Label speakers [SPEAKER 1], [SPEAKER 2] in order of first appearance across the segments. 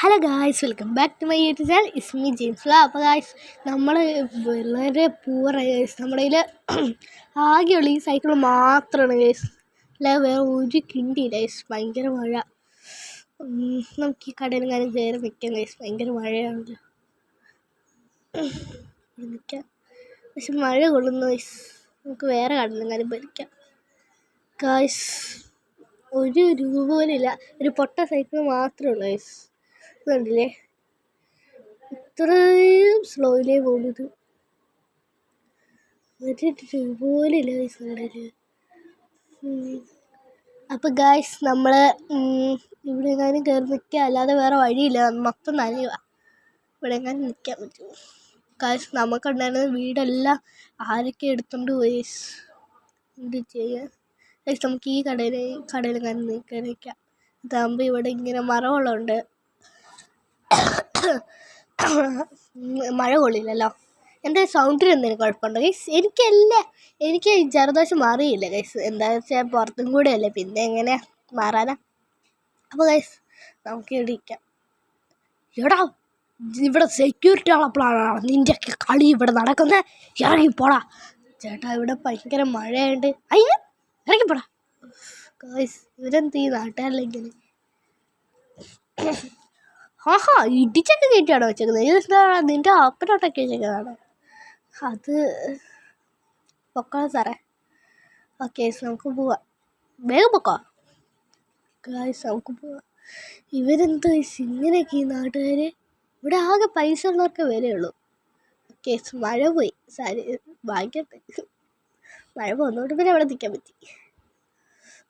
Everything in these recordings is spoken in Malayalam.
[SPEAKER 1] Hello guys, welcome back to my YouTube channel. It's me James. അപ്പോൾ ഗായ്സ്, നമ്മൾ വളരെ പൂറായി ഗൈസ്. നമ്മുടെ കയ്യിൽ ആകെയുള്ള ഈ സൈക്കിൾ മാത്രമാണ് ഗൈസ്. അല്ലാതെ വേറെ ഒരു കിണ്ടിയില്ല ഗൈസ്. ഭയങ്കര മഴ. നമുക്ക് ഈ കടയിൽ കാര്യം കയറി നിൽക്കാം ഗൈസ്. ഭയങ്കര മഴയാണല്ലോ, നിൽക്കാം. പക്ഷെ മഴ കൊള്ളുന്നു ഗൈസ്. നമുക്ക് വേറെ കടലും കാര്യം ഭരിക്കാം ഗായ്സ്. ഒരു രൂപ പോലും ഇല്ല. ഒരു പൊട്ട സൈക്കിൾ മാത്രമേ ഉള്ളൂ ഗൈസ്. കണ്ടില്ലേ, ഇത്രയും സ്ലോയിലേ പോകുന്നത്. ഒരു രൂപ പോലും ഇല്ല ഗൈസ് കടയിൽ. അപ്പം ഗായ്സ്, നമ്മൾ ഇവിടെ എങ്ങാനും കയറി നിൽക്കുക, അല്ലാതെ വേറെ വഴിയില്ല. മൊത്തം നനയുക. ഇവിടെ എങ്ങാനും നിൽക്കാൻ പറ്റുമോ ഗായ്സ്? നമുക്കുണ്ടായിരുന്ന വീടെല്ലാം ആരൊക്കെ എടുത്തോണ്ട് പോയി. എന്ത് ചെയ്യാൻ ഗൈസ്? നമുക്ക് ഈ കടയിലെങ്ങാനും കയറി നിൽക്കാം. ഇതാകുമ്പോൾ ഇവിടെ ഇങ്ങനെ മരമുള്ളതുകൊണ്ട് മഴ കൊള്ളില്ലല്ലോ. എൻ്റെ സൗണ്ടിന് എന്തെങ്കിലും കുഴപ്പമുണ്ടോ ഗൈസ്? എനിക്ക് ജലദോഷം മാറിയില്ല ഗൈസ്. എന്താണെന്ന് വെച്ചാൽ പുറത്തും കൂടെ അല്ലേ, പിന്നെ എങ്ങനെ മാറാനാ? അപ്പോൾ ഗൈസ്, നമുക്ക് ഇവിടെ ഇരിക്കാം. എടാ, ഇവിടെ സെക്യൂരിറ്റി ഉള്ളപ്പോഴാണ് നിൻ്റെയൊക്കെ കളി ഇവിടെ നടക്കുന്നത്. ഇറങ്ങിപ്പോടാ ചേട്ടാ, ഇവിടെ ഭയങ്കര മഴയുണ്ട്. അയ്യോ, ഇറങ്ങിപ്പോടാ ഗൈസ്. ഇവരെന്ത് ഈ നാട്ടുകാരിലിങ്ങനെ ആഹാ ഇടിച്ചൊക്കെ കയറ്റിയാണോ വെച്ചേക്കുന്നത്? ഇതെന്താണ് നിൻ്റെ അപ്പനോട്ടൊക്കെ വെച്ചേക്കുന്നതാണോ? അത് പൊക്കോളാം സാറേ. ഓക്കെ, നമുക്ക് പോവാം. വേഗം പൊക്കോ ഗായ്സ്, നമുക്ക് പോവാം. ഇവരെന്ത് ഇങ്ങനെയൊക്കെ ഈ നാട്ടുകാർ? ഇവിടെ ആകെ പൈസ ഉള്ളവർക്ക് വിലയുള്ളൂ. ഓക്കെ, മഴ പോയി. സാരി വാങ്ങിക്കട്ടെ. മഴ പോകുന്നതുകൊണ്ട് പിന്നെ അവിടെ നിൽക്കാൻ പറ്റി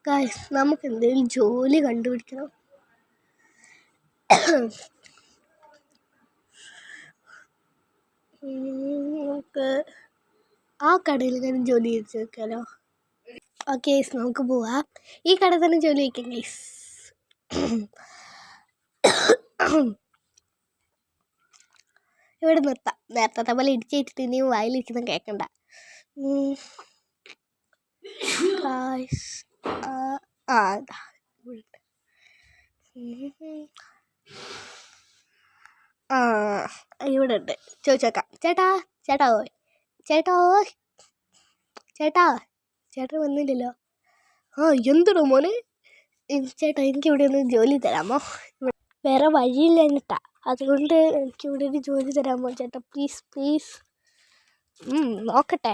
[SPEAKER 1] ഗായ്സ്. നമുക്ക് എന്തെങ്കിലും ജോലി കണ്ടുപിടിക്കണം. നമുക്ക് ആ കടയിൽ തന്നെ ജോലി ചെയ്ത് വെക്കാലോ. ഓക്കെ, നമുക്ക് പോവാം. ഈ കടയിൽ തന്നെ ജോലി വയ്ക്കാം ഗൈസ്. ഇവിടെ നിർത്താം. നേരത്തെ പോലെ ഇടിച്ച് വെച്ചിട്ട് ഇനിയും വായിലിരിക്കുന്ന കേൾക്കണ്ട. ഇവിടെ ഉണ്ട്. ചോദിച്ചേക്കാം. ചേട്ടാ വന്നില്ലല്ലോ. എന്തിടോ മോനെ? ചേട്ടാ, എനിക്കിവിടെ ഒന്ന് ജോലി തരാമോ? വേറെ വഴിയില്ല എന്നിട്ടാ, അതുകൊണ്ട് എനിക്കിവിടെ ഒരു ജോലി തരാമോ ചേട്ടാ? പ്ലീസ്. നോക്കട്ടെ.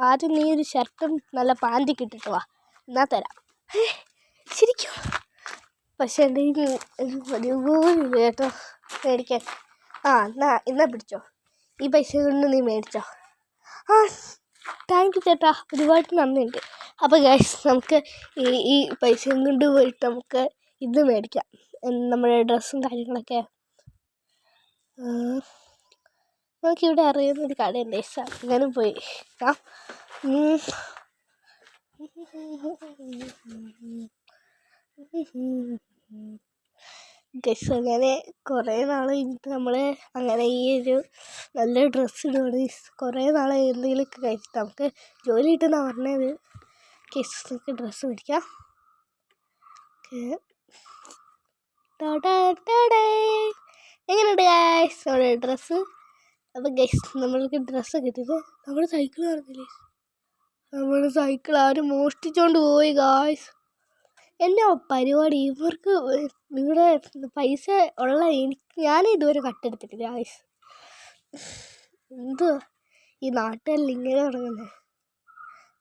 [SPEAKER 1] ആദ്യം നീ ഒരു ഷർട്ടും നല്ല പാൻറ്റൊക്കെ ഇട്ടിട്ട് വാ, എന്നാൽ തരാം. ശരിക്കും? പക്ഷേ എൻ്റെ ഒരുപാടില്ല കേട്ടോ മേടിക്കാൻ. എന്നാ പിടിച്ചോ. ഈ പൈസ കൊണ്ട് നീ മേടിച്ചോ. താങ്ക് യു ചേട്ടാ, ഒരുപാട് നന്ദിയുണ്ട്. അപ്പോൾ ഗൈസ്, നമുക്ക് ഈ പൈസയും കൊണ്ട് പോയിട്ട് നമുക്ക് ഇത് മേടിക്കാം, നമ്മുടെ ഡ്രസ്സും കാര്യങ്ങളൊക്കെ. നമുക്കിവിടെ അറിയുന്നൊരു കടയുണ്ട് ഗൈസ്, അങ്ങനെ പോയി ഗൈസ്. അങ്ങനെ കുറേ നാൾ കഴിഞ്ഞിട്ട് നമ്മൾ അങ്ങനെ ഈ ഒരു നല്ല ഡ്രസ്സ് ഇടുകയാണ്. കുറേ നാൾ എന്തെങ്കിലുമൊക്കെ കഴിച്ചിട്ട് നമുക്ക് ജോലി കിട്ടുമെന്നാണ് പറഞ്ഞത്. ഗൈസ്, നമുക്ക് ഡ്രസ്സ് മേടിക്കാം. എങ്ങനെയുണ്ട് ഗൈസ് നമ്മുടെ ഡ്രസ്സ്? അപ്പം ഗൈസ്, നമ്മൾക്ക് ഡ്രസ്സ് കിട്ടിയത് നമ്മുടെ സൈക്കിൾ നടന്നില്ലേ? നമ്മുടെ സൈക്കിൾ ആരും മോഷ്ടിച്ചുകൊണ്ട് പോയി ഗൈസ്. എന്നാ പരിപാടി ഇവർക്ക്? ഇവിടെ പൈസ ഉള്ള ഞാൻ ഇതുവരെ കട്ടെടുത്തിട്ടില്ല ഗൈസ്. എന്തുവാ ഈ നാട്ടുകാരിൽ ഇങ്ങനെ തുടങ്ങുന്നത്?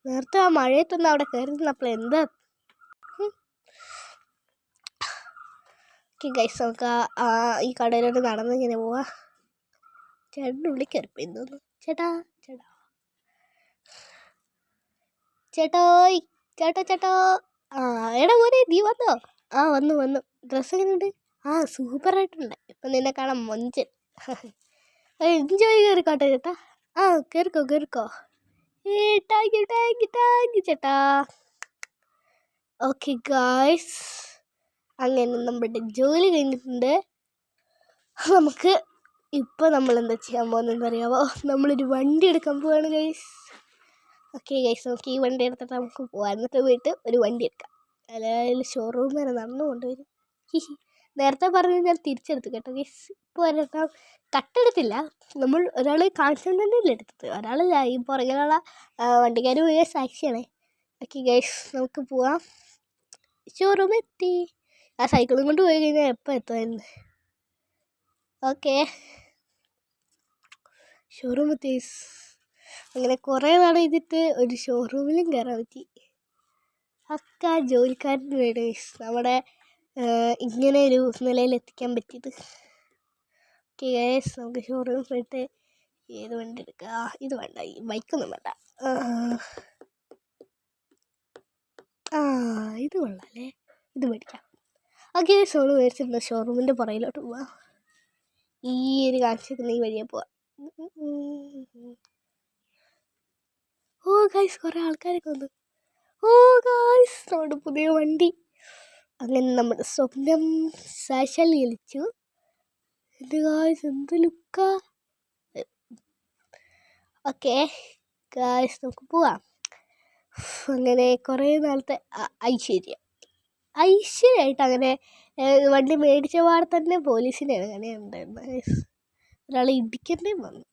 [SPEAKER 1] നേരത്തെ ആ മഴയത്തൊന്നും അവിടെ കയറി നിന്നപ്പോൾ എന്താ? ഗൈസ്, നമുക്ക് ഈ കടയിലോട്ട് നടന്ന് ഇങ്ങനെ പോവാ. ചേട്ടൻ്റെ ഉള്ളിൽ കയറിപ്പോയി തോന്നുന്നു. ചേട്ടാ എടാ മോനെ, നീ വന്നോ? വന്നു. ഡ്രസ്സ് എങ്ങനെയുണ്ട്? സൂപ്പറായിട്ടുണ്ട്. ഇപ്പം നിന്നെ കാണാൻ മൊഞ്ചൻ. എൻജോയ് കയറിക്കോട്ടെ ചേട്ടാ. കയറിക്കോ. താങ്ക് യു ചേട്ടാ. ഓക്കെ ഗായ്സ്, അങ്ങനെ നമ്മുടെ ജോലി കഴിഞ്ഞിട്ടുണ്ട്. നമുക്ക് ഇപ്പോൾ നമ്മൾ എന്താ ചെയ്യാൻ പോകുന്നതെന്ന് അറിയാമോ? നമ്മളൊരു വണ്ടി എടുക്കാൻ പോവാണ് ഗൈസ്. ഓക്കെ ഗൈസ്, നമുക്ക് ഈ വണ്ടി എടുത്തിട്ട് നമുക്ക് പോകാം. എന്നിട്ട് പോയിട്ട് ഒരു വണ്ടി എടുക്കാം. അതായത് ഷോറൂം വരെ നടന്നു കൊണ്ടുവരും. നേരത്തെ പറഞ്ഞ് ഞാൻ തിരിച്ചെടുത്തു കേട്ടോ ഗൈസ്. ഇപ്പോൾ ഒരെണ്ണം കട്ടെടുത്തില്ല, നമ്മൾ ഒരാൾ കാണിച്ചുകൊണ്ട് തന്നെയല്ലേ എടുത്തത്. ഒരാൾ ഈ പുറകിലുള്ള വണ്ടിക്കാർ പോയ സാക്ഷിയാണേ. ഓക്കെ ഗൈസ്, നമുക്ക് പോവാം. ഷോറൂം എത്തി. ആ സൈക്കിളും കൊണ്ട് പോയി കഴിഞ്ഞാൽ എപ്പോൾ എത്തുമായിരുന്നു. ഓക്കെ, ഷോറൂം എത്തി. അങ്ങനെ കുറേ നാൾ ചെയ്തിട്ട് ഒരു ഷോറൂമിലും കയറാൻ പറ്റി. ഒക്കെ ജോലിക്കാരന് വേണ്ടി നമ്മുടെ ഇങ്ങനെ ഒരു നിലയിൽ എത്തിക്കാൻ പറ്റിയത്. ഓക്കെ ഗൈസ്, നമുക്ക് ഷോറൂമിൽ പോയിട്ട് ഏത് വണ്ടി എടുക്കുക? ഇത് വേണ്ട, ഈ ബൈക്കൊന്നും വേണ്ട. ഇത് കൊള്ളാല്ലേ, ഇത് മേടിക്കാം. ഓക്കെ, സോള് മേടിച്ചിട്ടുണ്ട്. ഷോറൂമിൻ്റെ പുറകിലോട്ട് പോവാം. ഈ ഒരു കാണിച്ചിരുന്ന ഈ വഴിയെ പോവാം. ഓ ഗൈസ്, കുറേ ആൾക്കാരൊക്കെ വന്നു. ഓ ഗൈസ്, നമ്മുടെ പുതിയ വണ്ടി. അങ്ങനെ നമ്മുടെ സ്വപ്നം സാക്ഷാത്കരിച്ചു. എന്ത് ഗൈസ്, എന്ത് ലുക്കാ. ഓക്കെ ഗൈസ്, നമുക്ക് പോവാം. അങ്ങനെ കുറേ നാളത്തെ ഐശ്വര്യമായിട്ട് അങ്ങനെ വണ്ടി മേടിച്ച പാടെ തന്നെ പോലീസിനെ അങ്ങനെ ഉണ്ടായിരുന്നു ഗൈസ്. ഒരാൾ ഇടിക്കണ്ടേ വന്നു.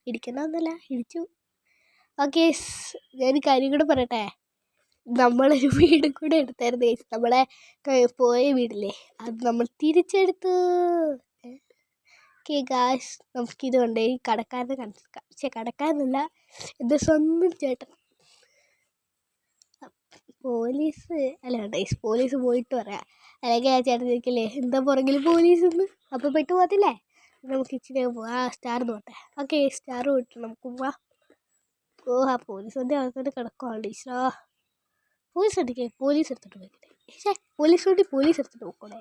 [SPEAKER 1] ഇടിക്കണമെന്നല്ല, ഇടിച്ചു. ഓക്കെ, ഞാൻ കാര്യം കൂടെ പറയട്ടെ. നമ്മളൊരു വീടും കൂടെ എടുത്തായിരുന്നു ഗൈസ്. നമ്മളെ പോയ വീടില്ലേ, അത് നമ്മൾ തിരിച്ചെടുത്തു. ഓക്കെ ഗൈസ്, നമുക്കിത് കൊണ്ട് ഈ കടക്കാരനെ കാണിക്കാം. പക്ഷെ കടക്കാരനല്ല, എൻ്റെ സ്വന്തം ചേട്ടൻ. പോലീസ് അല്ല ഗൈസ്, പോലീസ് പോയിട്ട് പറയാം. അല്ലെങ്കിൽ ആ ചേട്ടൻ ചോദിക്കില്ലേ എന്താ പുറകിൽ പോലീസ് എന്ന്. അപ്പോൾ പെട്ടു പോകത്തില്ലേ. നമുക്ക് ഇച്ചിരി പോവാം. സ്റ്റാർ നോട്ടെ. ഓക്കെ, സ്റ്റാർ വിട്ടു നമുക്ക് പോവാം. ഓ, ആ പോലീസ് വണ്ടി അകത്തോട്ട് കിടക്കുവാണ് ടീച്ചറാ. പോലീസ് എടുത്തിട്ട് പോയിക്കട്ടെ. പോലീസ് എടുത്തിട്ട് പോയിക്കോടെ.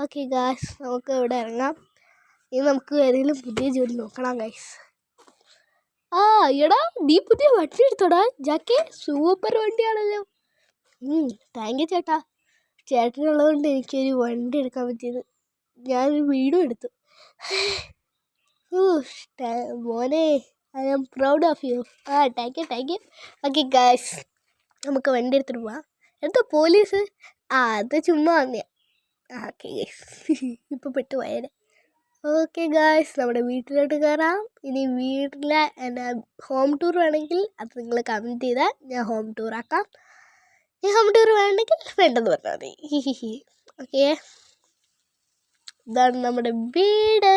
[SPEAKER 1] ഓക്കെ ഗൈസ്, നമുക്ക് ഇവിടെ ഇറങ്ങാം. ഇനി നമുക്ക് ഏതെങ്കിലും പുതിയ ജോലി നോക്കണം ഗൈസ്. എടാ, നീ പുതിയ വണ്ടി എടുത്തോടാ ജാക്കെ. സൂപ്പർ വണ്ടിയാണല്ലോ. താങ്ക് യു ചേട്ടാ. ചേട്ടനുള്ളതുകൊണ്ട് എനിക്കൊരു വണ്ടി എടുക്കാൻ പറ്റിയത്. ഞാനൊരു വീടും എടുത്തു. മോനെ, I am proud of you. Thank you. Okay guys, നമുക്ക് വണ്ടി എടുത്തിട്ട് പോവാം. എന്താ പോലീസ്? അത് ചുമ്മാ വന്നെയാ. ഓക്കെ ഗൈസ്, ഇപ്പോൾ പെട്ടു പോയേനെ. ഓക്കെ ഗൈസ്, നമ്മുടെ വീട്ടിലോട്ട് കയറാം. ഇനി വീട്ടിലെ എന്നാ ഹോം ടൂർ വേണമെങ്കിൽ അത് നിങ്ങൾ കമൻറ്റ് ചെയ്താൽ ഞാൻ ഹോം ടൂർ ആക്കാം. ഈ ഹോം ടൂർ വേണമെങ്കിൽ വേണ്ടെന്ന് പറഞ്ഞാൽ മതി. ഓക്കെ, ഇതാണ് നമ്മുടെ വീട്.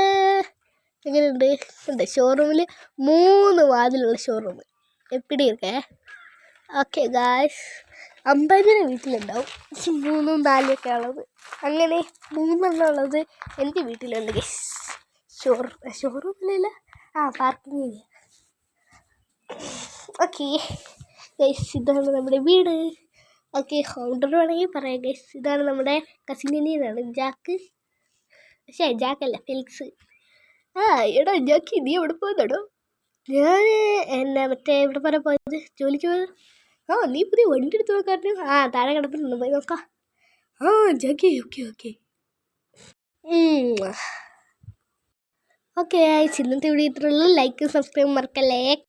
[SPEAKER 1] എങ്ങനെയുണ്ട്? ഉണ്ട്, ഷോറൂമിൽ 3 വാതിലുള്ള ഷോറൂം. എപ്പിടി ഇരിക്കേ. Okay guys, 50 വീട്ടിലുണ്ടാവും. 3ഉം 4ഉം ഒക്കെ ഉള്ളത്. അങ്ങനെ 3 ഉള്ളത് എൻ്റെ വീട്ടിലുണ്ട് ഗൈസ്. ഷോറൂമിലല്ല, പാർക്കിംഗ് ഏരിയ. ഓക്കെ ഗൈസ്, ഇതാണ് നമ്മുടെ വീട്. ഓക്കെ, ഹോണ്ടർ വേണമെങ്കിൽ പറയാം ഗൈസ്. ഇതാണ് നമ്മുടെ കസിനാണ് ജാക്ക്. പക്ഷേ ജാക്കല്ല, ഫെലിക്സ്. എടാ ജാക്കി, നീ എവിടെ പോകുന്നുണ്ടോ? ഞാൻ മറ്റേ ഇവിടെ വരെ പോയത്, ജോലിക്ക് പോയത്. നീ പുതിയ വണ്ടി എടുത്ത് നോക്കാറുണ്ട്. താഴെ കിടപ്പുണ്ട്, പോയി നോക്കാം. ജാക്കി, ഓക്കെ. ഓക്കെ, ഇന്നത്തെ വീഡിയോ ഇത്രയുള്ളൂ. ലൈക്ക് സബ്സ്ക്രൈബ് മറക്കല്ലേ.